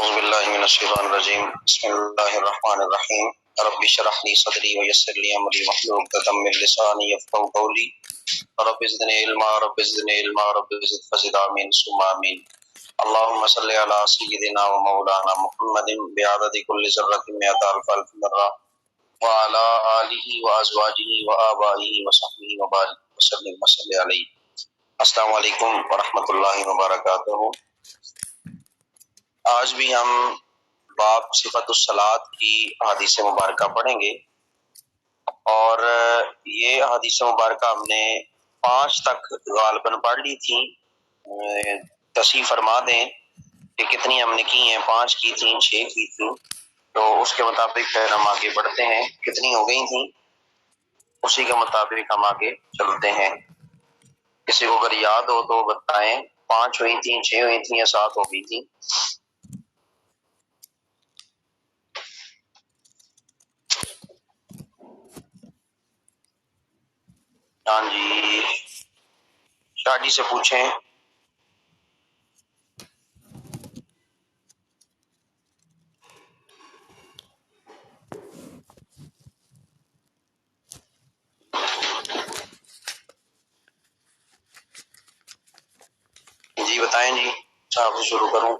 اعوذ باللہ من الشیطان الرجیم بسم اللہ الرحمن الرحیم رب اشرح لی صدری ویسر لی امری واحلل عقدۃ من لسانی یفقهوا قولی رب زدنی علما رب زدنی علما رب زد فزد آمین ثم آمین اللهم صل علی سیدنا و مولانا محمد بعدد کل ذرۃ مئۃ الف مرہ وعلى آلہ وازواجہ وآبائہ وصحبہ وبارک وسلم وصلی علیہ۔ السلام علیکم ورحمۃ اللہ وبرکاتہ۔ آج بھی ہم باب صفت الصلاۃ کی احادیث مبارکہ پڑھیں گے، اور یہ احادیث مبارکہ ہم نے 5 تک غالباً پڑھ لی تھیں۔ تصحیح فرما دیں کہ کتنی ہم نے کی ہیں، 5 کی تھیں، 6 کی تھیں، تو اس کے مطابق پھر ہم آگے بڑھتے ہیں۔ کتنی ہو گئی تھیں اسی کے مطابق ہم آگے چلتے ہیں۔ کسی کو اگر یاد ہو تو بتائیں، 5 ہوئی تھیں، 6 ہوئی تھیں یا 7 ہو گئی تھیں؟ ہاں جی، شاہ جی سے پوچھیں۔ جی بتائیں جی، صاحب سے شروع کروں۔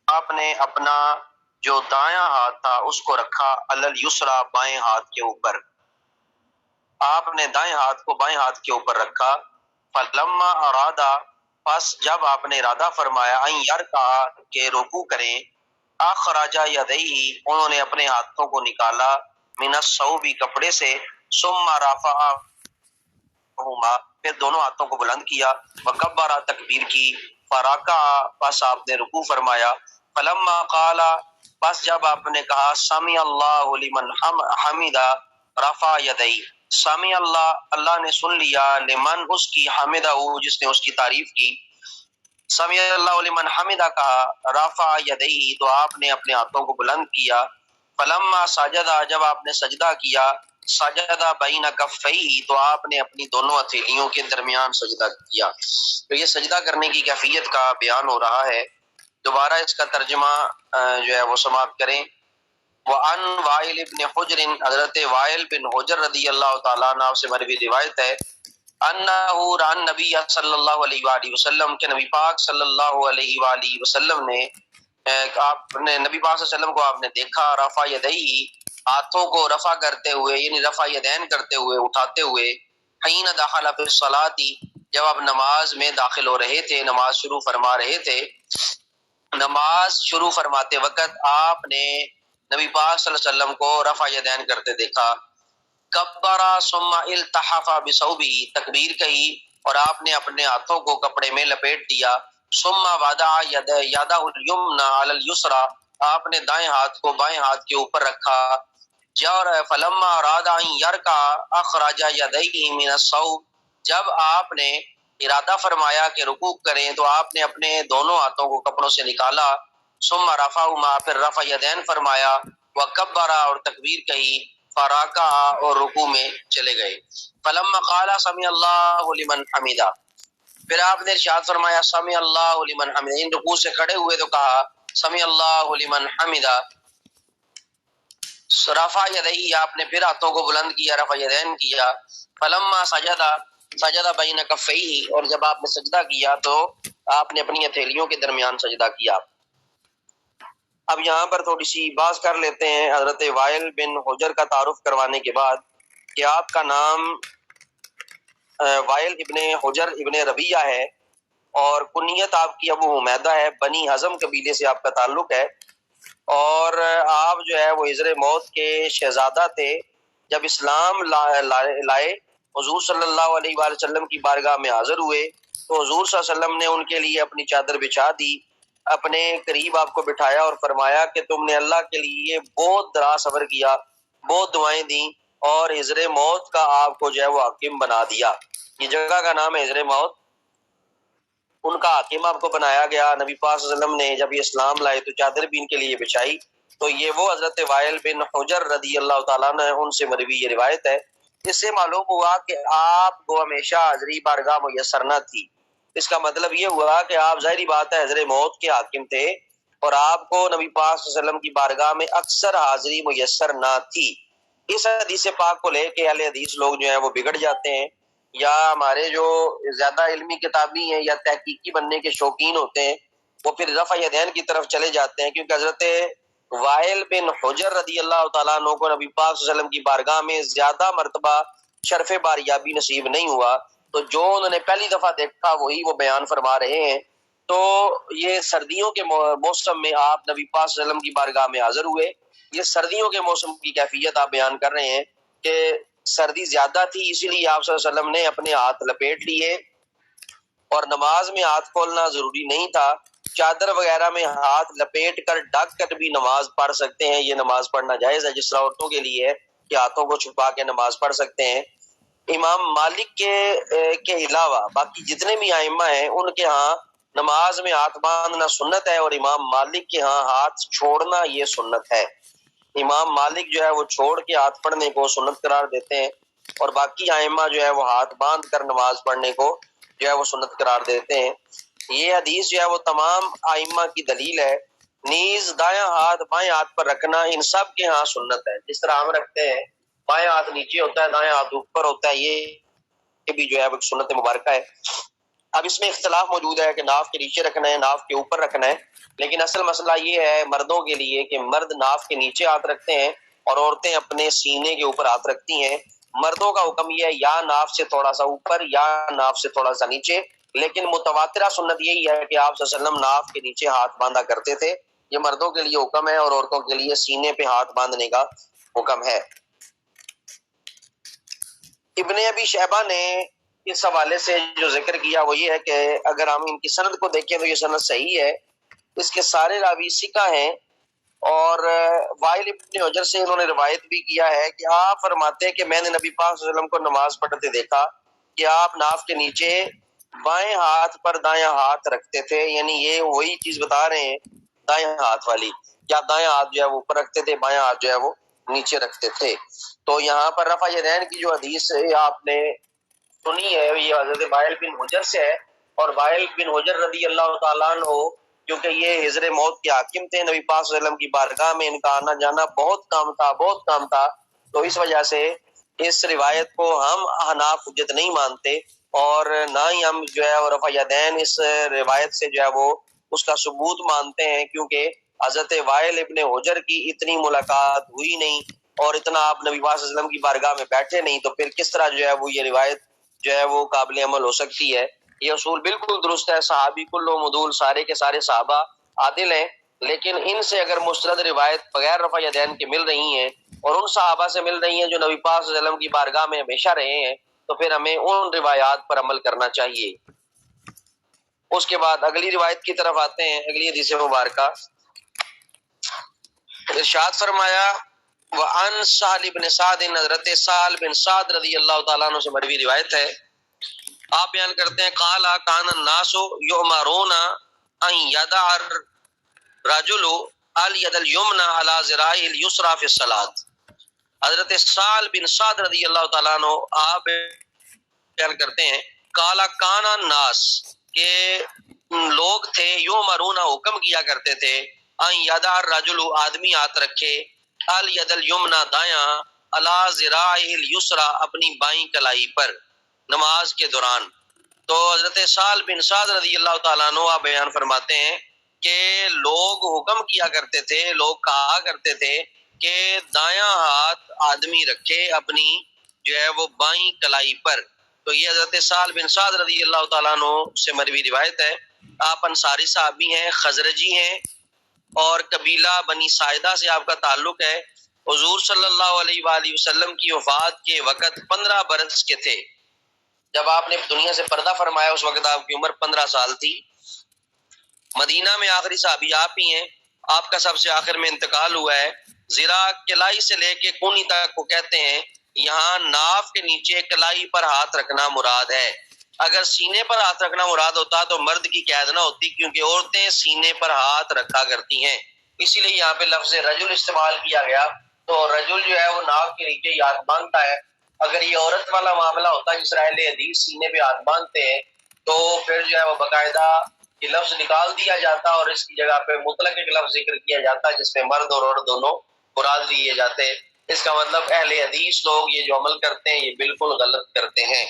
آپ نے اپنا جو دایاں ہاتھ تھا اس کو رکھا علی الیسریٰ، بائیں ہاتھ کے اوپر۔ آپ نے دائیں ہاتھ کو بائیں ہاتھ کے اوپر رکھا۔ فلما ارادا، پس جب آپ نے ارادہ فرمایا، ان یرکع، کہ رکوع کریں، اخرج یدیہ، انہوں نے اپنے ہاتھوں کو نکالا، من الثوب، کپڑے سے، ثم رفعہما، پھر دونوں ہاتھوں کو بلند کیا، وکبر، تکبیر کی، فرکع، پس آپ نے رکوع فرمایا، فلما قال، پس جب آپ نے کہا، سمع اللہ لمن حمدہ، رفع یدیہ، سمع اللہ، اللہ نے سن لیا، لمن، اس کی، حمدہ، جس نے اس کی تعریف کی، سمع اللہ لمن حمدہ کہا، رفع یدیہ، تو آپ نے اپنے ہاتھوں کو بلند کیا، فلما سجدہ، جب آپ نے سجدہ کیا، سجدہ بین کفیہ، تو آپ نے اپنی دونوں ہتھیلیوں کے درمیان سجدہ کیا۔ تو یہ سجدہ کرنے کی کیفیت کا بیان ہو رہا ہے۔ دوبارہ اس کا ترجمہ جو ہے وہ سماعت کریں۔ وعن وائل بن حجر، حضرت وائل بن حجر رضی اللہ تعالیٰ عنہ سے مروی روایت ہے، انہ ران نبی صلی اللہ علیہ وآلہ وسلم، کہ نبی پاک صلی اللہ علیہ وآلہ وسلم نے، آپ نے نبی پاک صلی اللہ علیہ وسلم کو آپ نے دیکھا، رفع یدیہ، ہاتھوں کو رفع کرتے ہوئے، یعنی رفع یدین کرتے ہوئے، اٹھاتے ہوئے، حین دخل فی الصلاۃ، جب آپ نماز میں داخل ہو رہے تھے، نماز شروع فرما رہے تھے۔ نماز شروع فرماتے وقت آپ نے نبی پاک صلی اللہ علیہ وسلم کو رفع یدین کرتے دیکھا۔ کبرا ثم التحف بثوبہ، تکبیر کہی اور آپ نے اپنے ہاتھوں کو کپڑے میں لپیٹ دیا۔ ثم وضع یدہ الیمنی علی الیسریٰ، آپ نے دائیں ہاتھ کو بائیں ہاتھ کے اوپر رکھا۔ فلما اراد ان یرکع اخرج یدیہ من الثوب، جب آپ نے ارادہ فرمایا کہ رکوع کریں تو آپ نے اپنے دونوں ہاتھوں کو کپڑوں سے نکالا۔ ثم رفعہما، پھر رفع یدین فرمایا، وکبر، اور تکبیر کہی، فراکع اور رکوع میں چلے گئے. فلما قال سمع اللہ لمن حمدہ، پھر آپ نے ارشاد فرمایا سمع اللہ لمن حمدہ، ان رکوع سے کھڑے ہوئے تو کہا سمع اللہ لمن حمدہ. رفع یدیہ، آپ نے پھر ہاتھوں کو بلند کیا، رفع یدین کیا. فلما سجد بین کفیہ، اور جب آپ نے سجدہ کیا تو آپ نے اپنی ہتھیلیوں کے درمیان سجدہ کیا. اب یہاں پر تھوڑی سی بات کر لیتے ہیں حضرت وائل بن حجر کا تعارف کروانے کے بعد کہ آپ کا نام وائل ابن حجر ابن ربیعہ ہے اور کنیت آپ کی ابو حمیدہ ہے، بنی ہزم قبیلے سے آپ کا تعلق ہے، اور آپ جو ہے وہ حضر موت کے شہزادہ تھے. جب اسلام لائے حضور صلی اللہ علیہ وآلہ وسلم کی بارگاہ میں حاضر ہوئے تو حضور صلی اللہ علیہ وسلم نے ان کے لیے اپنی چادر بچھا دی، اپنے قریب آپ کو بٹھایا اور فرمایا کہ تم نے اللہ کے لیے بہت دراز صبر کیا، بہت دعائیں دیں اور حضر موت کا آپ کو جو ہے وہ حاکم بنا دیا. یہ جگہ کا نام ہے حضر موت، ان کا حاکم آپ کو بنایا گیا. نبی پاک صلی اللہ علیہ وسلم نے جب یہ اسلام لائے تو چادر بھی ان کے لیے بچھائی. تو یہ وہ حضرت وائل بن حجر رضی اللہ تعالیٰ عنہ ان سے مروی یہ روایت ہے. اس سے معلوم ہوا کہ آپ کو ہمیشہ حاضری بارگاہ میسر نہ تھی. اس کا مطلب یہ ہوا کہ آپ ظاہری بات ہے حضر موت کے حاکم تھے اور آپ کو نبی پاک صلی اللہ علیہ وسلم کی بارگاہ میں اکثر حاضری میسر نہ تھی. اس حدیث پاک کو لے کے اہل حدیث لوگ جو ہیں وہ بگڑ جاتے ہیں، یا ہمارے جو زیادہ علمی کتابی ہیں یا تحقیقی بننے کے شوقین ہوتے ہیں وہ پھر رفع یدین کی طرف چلے جاتے ہیں، کیونکہ حضرت وائل بن حجر رضی اللہ تعالیٰ عنہ کو نبی پاک صلی اللہ علیہ وسلم کی بارگاہ میں زیادہ مرتبہ شرف باریابی نصیب نہیں ہوا، تو جو انہوں نے پہلی دفعہ دیکھا وہی وہ بیان فرما رہے ہیں. تو یہ سردیوں کے موسم میں آپ نبی پاک صلی اللہ علیہ وسلم کی بارگاہ میں حاضر ہوئے. یہ سردیوں کے موسم کی کیفیت آپ بیان کر رہے ہیں کہ سردی زیادہ تھی، اسی لیے آپ صلی اللہ علیہ وسلم نے اپنے ہاتھ لپیٹ لیے اور نماز میں ہاتھ کھولنا ضروری نہیں تھا. چادر وغیرہ میں ہاتھ لپیٹ کر ڈھک کر بھی نماز پڑھ سکتے ہیں، یہ نماز پڑھنا جائز ہے، جس طرح عورتوں کے لیے ہے کہ ہاتھوں کو چھپا کے نماز پڑھ سکتے ہیں. امام مالک کے علاوہ باقی جتنے بھی ائمہ ہیں ان کے ہاں نماز میں ہاتھ باندھنا سنت ہے، اور امام مالک کے ہاں ہاتھ چھوڑنا یہ سنت ہے. امام مالک جو ہے وہ چھوڑ کے ہاتھ پڑھنے کو سنت قرار دیتے ہیں، اور باقی ائمہ جو ہے وہ ہاتھ باندھ کر نماز پڑھنے کو جو ہے وہ سنت قرار دیتے ہیں. یہ حدیث جو ہے وہ تمام ائمہ کی دلیل ہے. نیز دایاں ہاتھ بائیں ہاتھ پر رکھنا ان سب کے ہاں سنت ہے، جس طرح ہم رکھتے ہیں بائیں ہاتھ نیچے ہوتا ہے دایاں ہاتھ اوپر ہوتا ہے، یہ بھی جو ہے وہ سنت مبارکہ ہے. اب اس میں اختلاف موجود ہے کہ ناف کے نیچے رکھنا ہے ناف کے اوپر رکھنا ہے، لیکن اصل مسئلہ یہ ہے مردوں کے لیے کہ مرد ناف کے نیچے ہاتھ رکھتے ہیں اور عورتیں اپنے سینے کے اوپر ہاتھ رکھتی ہیں. مردوں کا حکم یہ ہے یا ناف سے تھوڑا سا اوپر یا ناف سے تھوڑا سا نیچے، لیکن متواترہ سنت یہی ہے کہ آپ صلی اللہ علیہ وسلم ناف کے نیچے ہاتھ باندھا کرتے تھے. یہ مردوں کے لیے حکم ہے اور عورتوں کے لیے سینے پہ ہاتھ باندھنے کا حکم ہے. ابن ابی شیبہ نے اس حوالے سے جو ذکر کیا وہ یہ ہے کہ اگر ہم ان کی سند کو دیکھیں تو یہ سند صحیح ہے، اس کے سارے راوی ثقہ ہیں، اور وائل ابن حجر سے انہوں نے روایت بھی کیا ہے کہ آپ فرماتے ہیں کہ میں نے نبی پاک صلی اللہ علیہ وسلم کو نماز پڑھتے دیکھا کہ آپ ناف کے نیچے بائیں ہاتھ پر دایاں ہاتھ رکھتے تھے. یعنی یہ وہی چیز بتا رہے ہیں دایاں ہاتھ والی، کیا دایاں ہاتھ جو ہے وہ اوپر رکھتے تھے، بایاں ہاتھ جو ہے وہ نیچے رکھتے تھے. تو یہاں پر رفع یدین کی جو حدیث آپ نے سنی ہے یہ حضرت وائل بن حجر سے ہے، اور وائل بن حجر رضی اللہ تعالیٰ عنہ کیونکہ یہ حضر موت کے حاکم تھے، نبی پاک صلی اللہ علیہ وسلم کی بارگاہ میں ان کا آنا جانا بہت کام تھا، تو اس وجہ سے اس روایت کو ہم احناف حجت نہیں مانتے، اور نہ ہی ہم جو ہے رفع یدین اس روایت سے جو ہے وہ اس کا ثبوت مانتے ہیں، کیونکہ حضرت وائل ابن حجر کی اتنی ملاقات ہوئی نہیں اور اتنا آپ نبی پاک صلی اللہ علیہ وسلم کی بارگاہ میں بیٹھے نہیں، تو پھر کس طرح جو ہے وہ یہ روایت جو ہے وہ قابل عمل ہو سکتی ہے. یہ اصول بالکل درست ہے، صحابی کلہم عدول، سارے کے سارے صحابہ عادل ہیں، لیکن ان سے اگر مستند روایت بغیر رفع یدین کے مل رہی ہیں اور ان صحابہ سے مل رہی ہیں جو نبی پاک صلی اللہ علیہ وسلم کی بارگاہ میں ہمیشہ رہے ہیں، تو پھر ہمیں ان روایات پر عمل کرنا چاہیے. اس کے بعد اگلی روایت کی طرف آتے ہیں، اگلی حدیث مبارکہ. ارشاد فرمایا وعن سہل بن سعد، حضرت سہل بن سعد رضی اللہ تعالیٰ عنہ سے مروی روایت ہے. آپ بیان کرتے ہیں قال کان الناس یؤمرون ان یدع الرجل الید الیمنى على ذراعه اليسرى في الصلاۃ. حضرت سہل بن سعد رضی اللہ تعالیٰ عنہ آپ بیان کرتے ہیں کالا کانا ناس کہ لوگ تھے یوں مرونہ حکم کیا کرتے تھے ان یدا الرجل آدمی ہاتھ رکھے الید الیمنا دایاں علی ذراعہ الیسرا اپنی بائیں کلائی پر نماز کے دوران. تو حضرت سہل بن سعد رضی اللہ تعالیٰ عنہ آپ بیان فرماتے ہیں کہ لوگ حکم کیا کرتے تھے، لوگ کہا کرتے تھے کہ دایاں ہاتھ آدمی رکھے اپنی جو ہے وہ بائیں کلائی پر. تو یہ حضرت سہل بن سعد رضی اللہ تعالیٰ عنہ سے مروی روایت ہے. آپ انصاری صحابی ہیں، خزرجی ہیں اور قبیلہ بنی ساعدہ سے آپ کا تعلق ہے. حضور صلی اللہ علیہ وآلہ وسلم کی وفات کے وقت 15 برس کے تھے. جب آپ نے دنیا سے پردہ فرمایا اس وقت آپ کی عمر 15 سال تھی. مدینہ میں آخری صحابی آپ ہی ہیں، آپ کا سب سے آخر میں انتقال ہوا ہے. زرا کلائی سے لے کے کونی تک کو کہتے ہیں، یہاں ناف کے نیچے کلائی پر ہاتھ رکھنا مراد ہے. اگر سینے پر ہاتھ رکھنا مراد ہوتا تو مرد کی قید نہ ہوتی، کیونکہ عورتیں سینے پر ہاتھ رکھا کرتی ہیں، اسی لیے یہاں پہ لفظ رجل استعمال کیا گیا. تو رجل جو ہے وہ ناف کے نیچے ہی ہاتھ باندھتا ہے. اگر یہ عورت والا معاملہ ہوتا ہے جس طرح اہل حدیث سینے پہ ہاتھ باندھتے ہیں تو پھر جو ہے وہ باقاعدہ یہ لفظ نکال دیا جاتا اور اس کی جگہ پہ مطلق ایک لفظ ذکر کیا جاتا جس میں مرد اور عورت دونوں مراد لیے جاتے. اس کا مطلب اہل حدیث لوگ یہ جو عمل کرتے ہیں یہ بالکل غلط کرتے ہیں،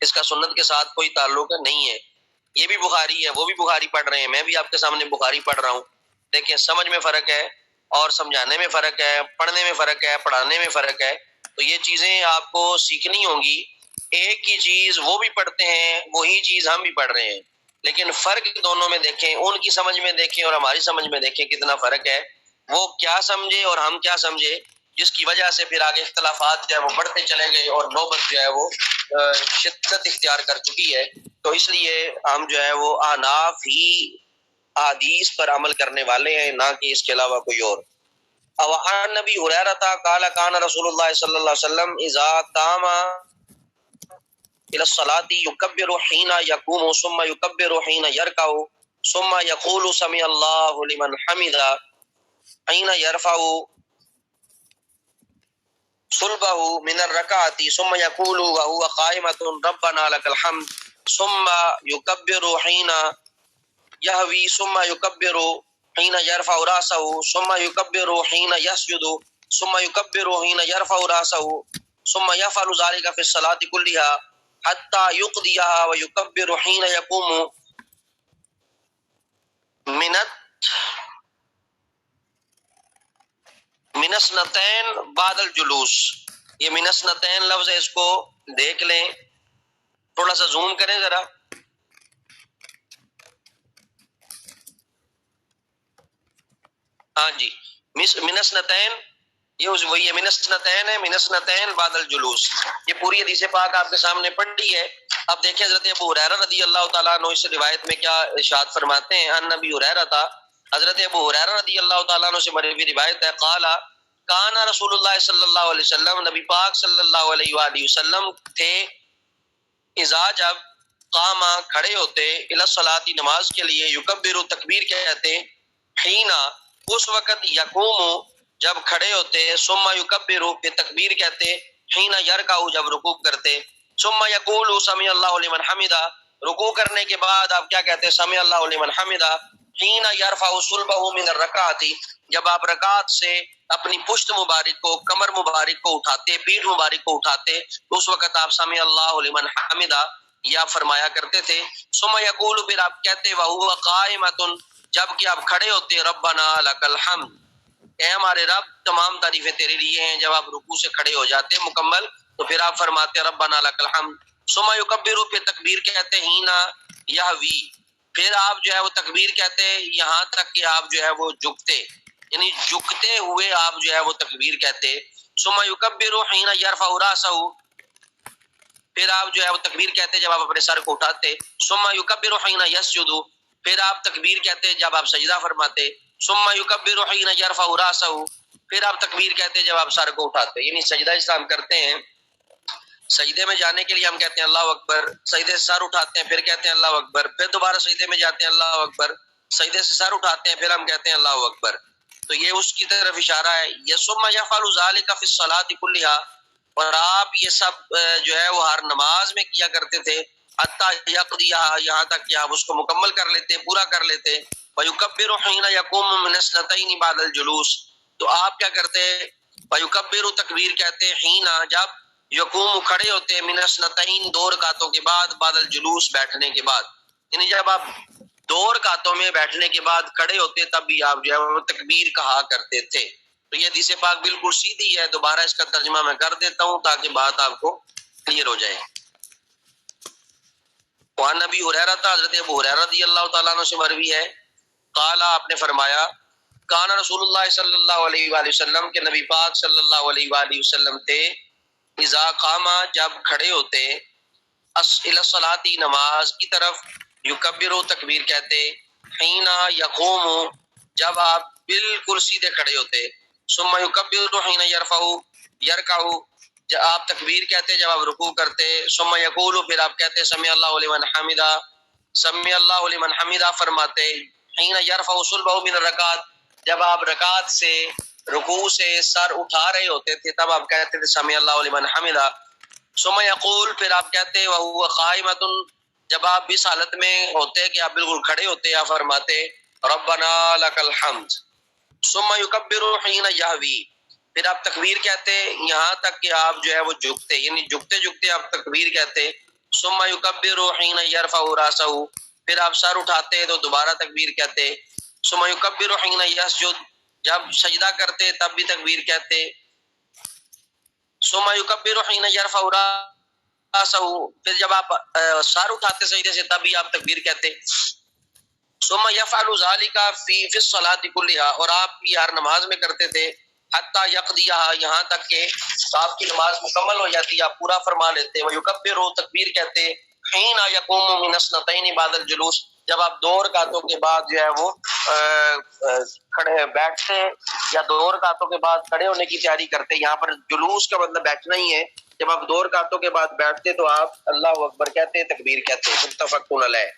اس کا سنت کے ساتھ کوئی تعلق نہیں ہے. یہ بھی بخاری ہے، وہ بھی بخاری پڑھ رہے ہیں، میں بھی آپ کے سامنے بخاری پڑھ رہا ہوں. دیکھیں سمجھ میں فرق ہے اور سمجھانے میں فرق ہے، پڑھنے میں فرق ہے، پڑھانے میں فرق ہے. تو یہ چیزیں آپ کو سیکھنی ہوں گی. ایک ہی چیز وہ بھی پڑھتے ہیں، وہی چیز ہم بھی پڑھ رہے ہیں، لیکن فرق دونوں میں دیکھیں، ان کی سمجھ میں دیکھیں اور ہماری سمجھ میں دیکھیں کتنا فرق ہے. وہ کیا سمجھے اور ہم کیا سمجھے، جس کی وجہ سے پھر آگے اختلافات جو ہے وہ بڑھتے چلے گئے اور نوبت جو ہے وہ شدت اختیار کر چکی ہے. تو اس لیے ہم جو ہے وہ احناف ہی حدیث پر عمل کرنے والے ہیں، نہ کہ اس کے علاوہ کوئی اور. وعن نبی ہریرہ قال کان رسول اللہ صلی اللہ علیہ وسلم اذا قام الى الصلاة يكبر حين يقوم ثم يكبر حين يركع ثم يقول سمع الله لمن حمده حين يرفع صلبه من الركعة ثم يقول وهو قائمة ربنا لك الحمد ثم يكبر حين يهوي ثم يكبر حين يرفع رأسه ثم يكبر حين يسجد ثم يكبر حين يرفع رأسه ثم يفعل ذلك في الصلاة كلها حتى يقضيها ويكبر حين يقوم من اثنتين بعد الجلوس. یہ من اثنتين لفظ ہے، اس کو دیکھ لیں، تھوڑا سا زوم کریں ذرا. ہاں جی، من اثنتين یہ وہی ہے، من اثنتين ہے، من اثنتين بعد الجلوس. یہ پوری حدیث پاک آپ کے سامنے پڑھی ہے. اب دیکھیں حضرت ابو ہریرہ رضی اللہ تعالیٰ عنہ اس روایت میں کیا ارشاد فرماتے ہیں. ان نبی ہریرہ تھا، حضرت ابو ہریرہ رضی اللہ تعالیٰ عنہ سے مروی روایت ہے. قال کان رسول اللہ صلی اللہ علیہ وسلم، نبی پاک صلی اللہ علیہ وآلہ وسلم تھے، اذا جب قام کھڑے ہوتے الی الصلاۃ نماز کے لیے، یکبر تکبیر کہتے، حینا اس وقت، یقوم جب کھڑے ہوتے، ثم یکبر پھر تکبیر کہتے، حین یرکع جب رکوع کرتے، ثم یقول سمع اللہ لمن حمدہ رکوع کرنے کے بعد آپ کیا کہتے، سمع اللہ لمن حمدہ. حین یرفع صلبہ من الرکعۃ جب آپ رکعت سے اپنی پشت مبارک کو، کمر مبارک کو اٹھاتے، پیٹھ مبارک کو اٹھاتے، تو اس وقت آپ سمع اللہ لمن حمدہ یا فرمایا کرتے تھے. ثم یقول پھر آپ کہتے، وہو قائمۃ جب کہ آپ کھڑے ہوتے، ربنا لک الحمد اے ہمارے رب تمام تعریفیں تیرے لیے ہیں. جب آپ رکوع سے کھڑے ہو جاتے مکمل تو پھر آپ فرماتے ربنا لک الحمد. ثم یکبر پھر تکبیر کہتے، ہینا یہوی پھر آپ جو ہے وہ تکبیر کہتے یہاں تک کہ آپ جو ہے وہ جھکتے، یعنی جھکتے ہوئے آپ جو ہے وہ تکبیر کہتے. ثم یکبر حین یرفع رأسہ پھر آپ جو ہے وہ تکبیر کہتے جب آپ اپنے سر کو اٹھاتے. ثم یکبر حین یسجد پھر آپ تکبیر کہتے جب آپ سجدہ فرماتے. ثم یکبر حین یرفع رأسہ پھر آپ تکبیر کہتے جب آپ سر کو اٹھاتے. یعنی سجدہ جس ہم کرتے ہیں، سجدے میں جانے کے لیے ہم کہتے ہیں اللہ اکبر، سجدے سے سر اٹھاتے ہیں پھر کہتے ہیں اللہ اکبر، پھر دوبارہ سجدے میں جاتے ہیں اللہ اکبر، سجدے سے سر اٹھاتے ہیں پھر ہم کہتے ہیں اللہ اکبر. تو یہ اس کی طرف اشارہ ہے. یسم یفعل ذلک فی الصلاۃ کلھا، اور آپ یہ سب جو ہے وہ ہر نماز میں کیا کرتے تھے، حتی یقضیہا، یہاں تک کہ آپ اس کو مکمل کر لیتے، پورا کر لیتے. ویکبر حین یقوم من اثنتین بعد الجلوس، تو آپ کیا کرتے، ویکبر تکبیر کہتے ہیں، حین جب یقوم کھڑے ہوتے، من اثنتین دو رکعتوں کے بعد، بعد الجلوس بیٹھنے کے بعد، یعنی جب آپ دو رکعتوں میں بیٹھنے کے بعد کھڑے ہوتے تب بھی آپ جو ہے وہ تکبیر کہا کرتے تھے. تو یہ حدیث پاک بالکل سیدھی ہے، دوبارہ اس کا ترجمہ میں کر دیتا ہوں تاکہ بات آپ کو کلیئر ہو جائے. وعن ابی ہریرہ، حضرت ابو ہریرہ رضی اللہ تعالیٰ عنہ سے مروی ہے، قال، آپ نے فرمایا، کان رسول اللہ صلی اللہ علیہ وآلہ وسلم، کے نبی پاک صلی اللہ علیہ وآلہ وسلم تھے، اذا قام، جب کھڑے ہوتے، الی الصلاۃ، نماز کی طرف، یکبر، تکبیر کہتے، حین یقوم، جب آپ بالکل سیدھے کھڑے ہوتے، ثم یکبر حین یرکع، جب آپ تکبیر کہتے جب آپ رکوع کرتے، ثم یقول، پھر آپ کہتے سمع اللہ لمن حمدہ، سمع اللہ لمن حمدہ فرماتے، حین یرفع صلبہ من الرکعات، جب آپ رکعت سے، رکوع سے سر اٹھا رہے ہوتے تھے تب آپ کہتے تھے سمع اللہ لمن حمدہ. ثم یقول، پھر آپ کہتے وہو قائمۃ، جب آپ اس حالت میں ہوتے کہ آپ بالکل کھڑے ہوتے، آپ فرماتے ربنا لک الحمد. ثم یکبر حین یہوی، پھر آپ تکبیر کہتے یہاں تک کہ آپ جو ہے وہ جھکتے، یعنی جھکتے جھکتے آپ تکبیر کہتے. ثم یکبر حین یرفع راسہ، پھر آپ سر اٹھاتے تو دوبارہ تکبیر کہتے. ثم یکبر حین یسجد، جب سجدہ کرتے تب بھی تکبیر کہتے. ثم یکبر حین یرفع راسہ، پھر جب آپ سر اٹھاتے سجدے سے تب بھی آپ تکبیر کہتے. ثم یفعل ذلک فی الصلاۃ کلھا، اور آپ بھی ہر نماز میں کرتے تھے، حتی یقضیہا، یہاں تک کہ آپ کی نماز مکمل ہو جاتی، آپ پورا فرما لیتے. ویکبر، تکبیر کہتے، حین یقوم من اثنتین بعد الجلوس، جب آپ دو رکعتوں کے بعد جو ہے وہ کھڑے بیٹھتے یا دو رکعتوں کے بعد کھڑے ہونے کی تیاری کرتے. یہاں پر جلوس کا مطلب بیٹھنا ہی ہے. جب آپ دو رکعتوں کے بعد بیٹھتے تو آپ اللہ اکبر کہتے، تکبیر کہتے. متفق علیہ.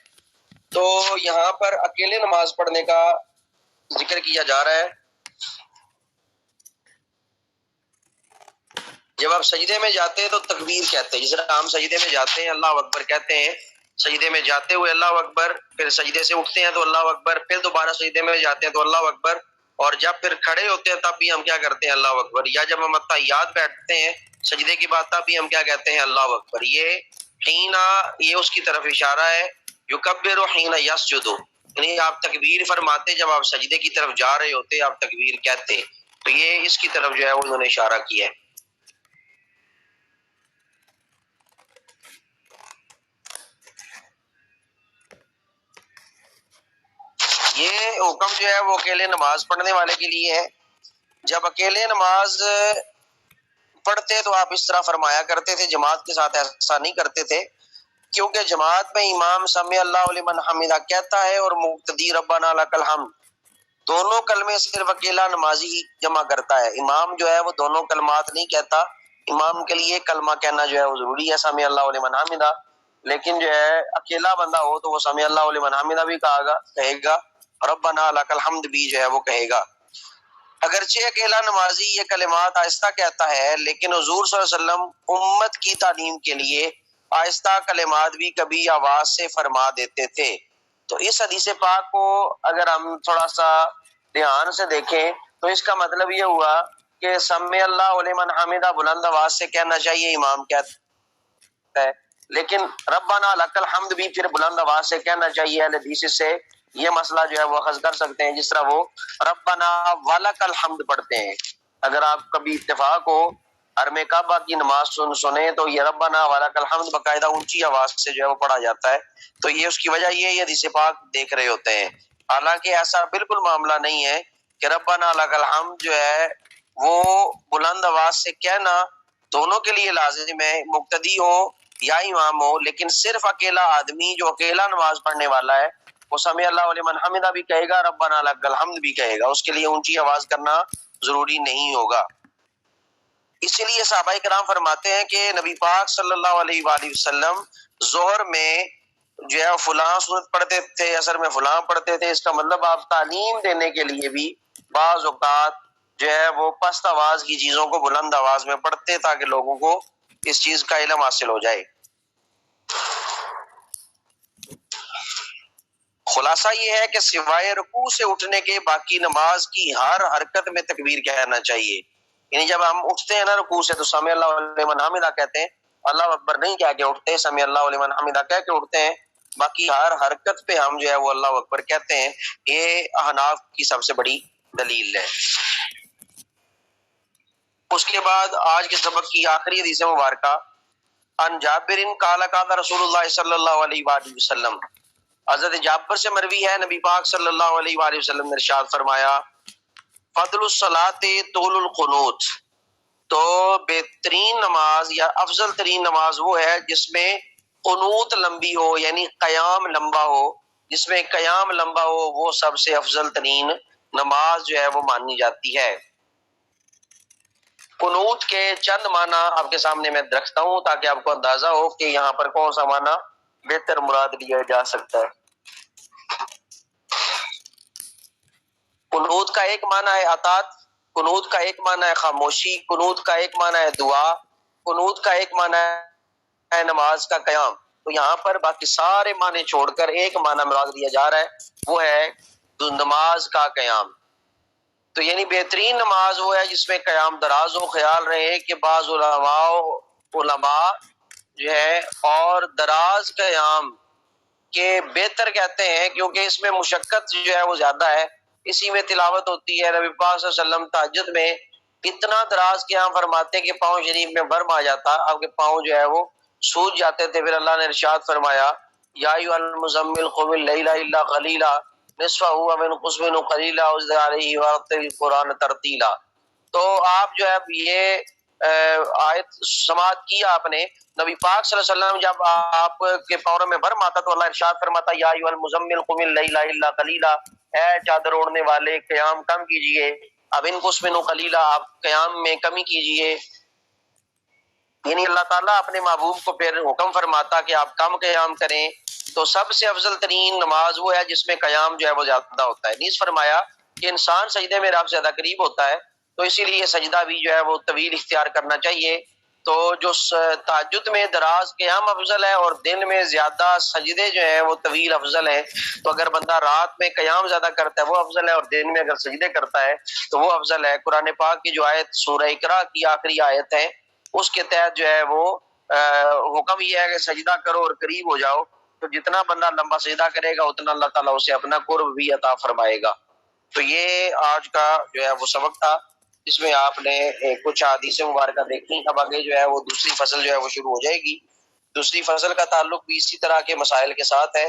تو یہاں پر اکیلے نماز پڑھنے کا ذکر کیا جا رہا ہے. جب آپ سجدے میں جاتے ہیں تو تکبیر کہتے ہیں، جس طرح ہم سجدے میں جاتے ہیں اللہ اکبر کہتے ہیں، سجدے میں جاتے ہوئے اللہ اکبر، پھر سجدے سے اٹھتے ہیں تو اللہ اکبر، پھر دوبارہ سجدے میں جاتے ہیں تو اللہ اکبر، اور جب پھر کھڑے ہوتے ہیں تب بھی ہم کیا کرتے ہیں اللہ اکبر. یا جب ہم اتحیات بیٹھتے ہیں سجدے کی بات تب بھی ہم کیا کہتے ہیں اللہ اکبر. یہ حین، یہ اس کی طرف اشارہ ہے. یکبر حین یسجد، یعنی آپ تکبیر فرماتے جب آپ سجدے کی طرف جا رہے ہوتے آپ تکبیر کہتے. تو یہ اس کی طرف جو ہے انہوں نے اشارہ کیا ہے. یہ حکم جو ہے وہ اکیلے نماز پڑھنے والے کے لیے ہے. جب اکیلے نماز پڑھتے تو آپ اس طرح فرمایا کرتے تھے، جماعت کے ساتھ ایسا نہیں کرتے تھے، کیونکہ جماعت میں امام سمع اللہ لمن حمدہ کہتا ہے اور مقتدی ربنا لک الحمد، دونوں کلمے صرف اکیلا نمازی جمع کرتا ہے. امام جو ہے وہ دونوں کلمات نہیں کہتا. امام کے لیے کلمہ کہنا جو ہے وہ ضروری ہے، سمع اللہ لمن حمدہ، لیکن جو ہے اکیلا بندہ ہو تو وہ سمع اللہ لمن حمدہ بھی کہے گا، ربنا لک الحمد بھی جو ہے وہ کہے گا. اگرچہ اکیلا نمازی یہ کلمات آہستہ کہتا ہے، لیکن حضور صلی اللہ علیہ وسلم امت کی تعلیم کے لیے آہستہ کلمات بھی کبھی آواز سے فرما دیتے تھے. تو اس حدیث پاک کو اگر ہم تھوڑا سا دھیان سے دیکھیں تو اس کا مطلب یہ ہوا کہ سمع اللہ لمن حمدہ بلند آواز سے کہنا چاہیے، امام کہتا ہے، لیکن ربنا لک الحمد بھی پھر بلند آواز سے کہنا چاہیے. اہل حدیث سے یہ مسئلہ جو ہے وہ اخذ کر سکتے ہیں، جس طرح وہ ربنا ولک الحمد پڑھتے ہیں. اگر آپ کبھی اتفاق ہو حرم کعبہ کی نماز سنیں تو یہ ربنا ولک الحمد باقاعدہ اونچی آواز سے جو ہے وہ پڑھا جاتا ہے. تو یہ اس کی وجہ یہ ہے حدیث پاک دیکھ رہے ہوتے ہیں. حالانکہ ایسا بالکل معاملہ نہیں ہے کہ ربنا لک الحمد جو ہے وہ بلند آواز سے کہنا دونوں کے لیے لازم ہے، مقتدی ہو یا امام ہو. لیکن صرف اکیلا آدمی جو اکیلا نماز پڑھنے والا ہے وہ سمع اللہ لمن حمدہ بھی کہے گا، ربنا لک الحمد بھی کہے گا. اس کے لیے اونچی آواز کرنا ضروری نہیں ہوگا. اسی لیے صحابہ کرام فرماتے ہیں کہ نبی پاک صلی اللہ علیہ وآلہ وسلم ظہر میں جو ہے فلاں سورت پڑھتے تھے، عصر میں فلاں پڑھتے تھے. اس کا مطلب آپ تعلیم دینے کے لیے بھی بعض اوقات جو ہے وہ پست آواز کی چیزوں کو بلند آواز میں پڑھتے تاکہ لوگوں کو اس چیز کا علم حاصل ہو جائے۔ خلاصہ یہ ہے کہ سوائے رکوع سے اٹھنے کے باقی نماز کی ہر حرکت میں تکبیر کہنا چاہیے۔ یعنی جب ہم اٹھتے ہیں نا رکوع سے تو سمع اللہ لمن حمدہ کہتے ہیں، اللہ اکبر نہیں کہہ کے اٹھتے، سمع اللہ لمن حمدہ کہہ کے اٹھتے ہیں۔ باقی ہر حرکت پہ ہم جو ہے وہ اللہ اکبر کہتے ہیں۔ یہ احناف کی سب سے بڑی دلیل ہے۔ اس کے بعد آج کے سبق کی آخری حدیث مبارکہ، ان جابر قال قال رسول اللہ صلی اللہ علیہ وآلہ وسلم، حضرت جابر سے مروی ہے نبی پاک صلی اللہ علیہ وآلہ وسلم نے ارشاد فرمایا، فضل الصلاۃ طول القنوت، تو بہترین نماز یا افضل ترین نماز وہ ہے جس میں قنوت لمبی ہو، یعنی قیام لمبا ہو، جس میں قیام لمبا ہو وہ سب سے افضل ترین نماز جو ہے وہ مانی جاتی ہے۔ قنوت کے چند معنی آپ کے سامنے میں رکھتا ہوں تاکہ آپ کو اندازہ ہو کہ یہاں پر کون سا معنی بہتر مراد لیا جا سکتا ہے۔ قنوت کا ایک معنی ہے اطاعت، قنوت کا ایک معنی ہے خاموشی، قنوت کا ایک معنی ہے دعا، قنوت کا ایک معنی ہے نماز کا قیام۔ تو یہاں پر باقی سارے معنی چھوڑ کر ایک معنی مراد لیا جا رہا ہے، وہ ہے نماز کا قیام۔ تو یعنی بہترین نماز وہ ہے جس میں قیام دراز ہو۔ خیال رہے کہ بعض علماء جو ہے اور دراز قیام کے بہتر کہتے ہیں کیونکہ اس میں مشقت جو ہے وہ زیادہ ہے، اسی میں تلاوت ہوتی ہے۔ نبی پاک صلی اللہ علیہ وسلم تہجد میں اتنا دراز قیام فرماتے کہ پاؤں شریف میں برم آ جاتا، آپ کے پاؤں جو ہے وہ سوج جاتے تھے۔ پھر اللہ نے ارشاد فرمایا، یا ایھا المزمل قم اللیل الا قلیلا نصفہ او انقص منہ قلیلا او زد علیہ ورتل القرآن ترتیلا۔ تو آپ جو ہے یہ آیت سماعت کی آپ نے، نبی پاک صلی اللہ علیہ وسلم جب آپ کے پاؤں میں برم آتا تو اللہ ارشاد فرماتا، یا ایھا المزمل قم اللیل الا قلیلا، اے چادر اوڑھنے والے قیام کم کیجئے، اب انقص منہ قلیلا، آپ قیام میں کمی کیجئے۔ یعنی اللہ تعالیٰ اپنے محبوب کو پھر حکم فرماتا کہ آپ کم قیام کریں۔ تو سب سے افضل ترین نماز وہ ہے جس میں قیام جو ہے وہ زیادہ ہوتا ہے۔ نیز فرمایا کہ انسان سجدے میں رب سے زیادہ قریب ہوتا ہے، تو اسی لیے سجدہ بھی جو ہے وہ طویل اختیار کرنا چاہیے۔ تو جو تہجد میں دراز قیام افضل ہے اور دن میں زیادہ سجدے جو ہیں وہ طویل افضل ہیں، تو اگر بندہ رات میں قیام زیادہ کرتا ہے وہ افضل ہے، اور دن میں اگر سجدے کرتا ہے تو وہ افضل ہے۔ قرآن پاک کی جو آیت سورہ اقرا کی آخری آیت ہے، اس کے تحت جو ہے وہ حکم یہ ہے کہ سجدہ کرو اور قریب ہو جاؤ۔ تو جتنا بندہ لمبا سجدہ کرے گا اتنا اللہ تعالیٰ اسے اپنا قرب بھی عطا فرمائے گا۔ تو یہ آج کا جو ہے وہ سبق تھا، جس میں آپ نے کچھ احادیث مبارکہ دیکھی۔ اب آگے جو ہے وہ دوسری فصل جو ہے وہ شروع ہو جائے گی۔ دوسری فصل کا تعلق بھی اسی طرح کے مسائل کے ساتھ ہے،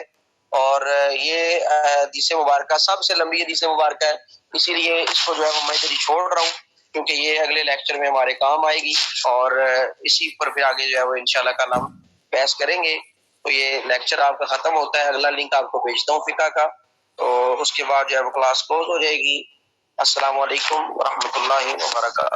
اور یہ حدیث مبارکہ سب سے لمبی حدیث مبارکہ ہے، اسی لیے اس کو جو ہے وہ میں ادھر ہی چھوڑ رہا ہوں کیونکہ یہ اگلے لیکچر میں ہمارے کام آئے گی، اور اسی پر پھر آگے جو ہے وہ انشاءاللہ کل ہم بحث کریں گے۔ تو یہ لیکچر آپ کا ختم ہوتا ہے، اگلا لنک آپ کو بھیجتا ہوں فقہ کا، تو اس کے بعد جو ہے وہ کلاس کلوز ہو جائے گی۔ السلام علیکم ورحمۃ اللہ وبرکاتہ۔